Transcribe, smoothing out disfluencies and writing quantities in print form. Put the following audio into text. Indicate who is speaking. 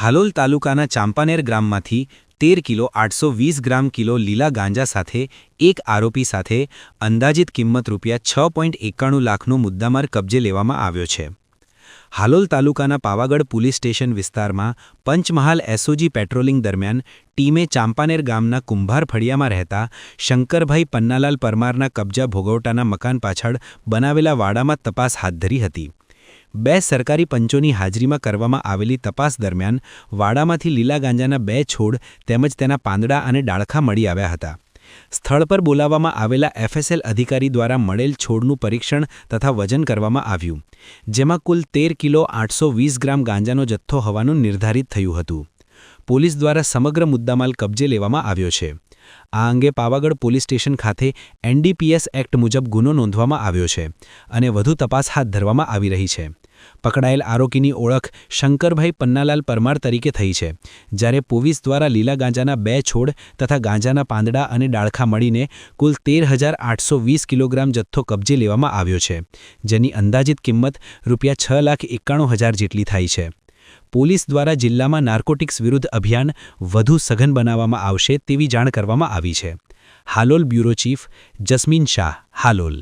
Speaker 1: હાલોલ તાલુકાના Champaner ગ્રામમાંથી 13 kilo 820 gram kilo લીલા ગાંજા સાથે એક આરોપી સાથે અંદાજિત કિંમત ₹6.91 લાખનો મુદ્દામાલ કબજે લેવામાં આવ્યો છે। હાલોલ તાલુકાના પાવાગઢ પોલીસ સ્ટેશન વિસ્તારમાં પંચમહાલ એસઓજી પેટ્રોલિંગ દરમિયાન ટીમે ચાંપાનેર ગામના કુંભાર ફળિયામાં રહેતા શંકરભાઈ પન્નાલાલ પરમારના કબજા ભોગવટાના મકાન પાછળ બનાવેલા વાડામાં તપાસ હાથ ધરી હતી। બે સરકારી પંચોની હાજરીમાં કરવામાં આવેલી તપાસ દરમિયાન વાડામાંથી લીલા ગાંજાના 2 છોડ તેમજ તેના પાંદડા અને ડાળખા મળી આવ્યા હતા। સ્થળ પર બોલાવવામાં આવેલા એફએસએલ અધિકારી દ્વારા મળેલ છોડનું પરીક્ષણ તથા વજન કરવામાં આવ્યું, જેમાં કુલ 13 કિલો 820 ગ્રામ ગાંજાનો જથ્થો હોવાનું નિર્ધારિત થયું હતું। પોલીસ દ્વારા સમગ્ર મુદ્દામાલ કબજે લેવામાં આવ્યો છે। આ અંગે પાવાગઢ પોલીસ સ્ટેશન ખાતે એનડીપીએસ એક્ટ મુજબ ગુનો નોંધવામાં આવ્યો છે અને વધુ તપાસ હાથ ધરવામાં આવી રહી છે। પકડાયેલ આરોપીની ઓળખ શંકરભાઈ પન્નાલાલ પરમાર તરીકે થઈ છે, જ્યારે પોલીસ દ્વારા લીલા ગાંજાના 2 છોડ તથા ગાંજાના પાંદડા અને ડાળખા મળીને કુલ 13,820 કિલોગ્રામ જથ્થો કબજે લેવામાં આવ્યો છે, જેની અંદાજિત કિંમત ₹6,91,000 જેટલી થાય છે। પોલીસ દ્વારા જિલ્લામાં નાર્કોટિક્સ વિરુદ્ધ અભિયાન વધુ સઘન બનાવવામાં આવશે તેવી જાણ કરવામાં આવી છે। Halol bureau chief jasmine Shah, Halol.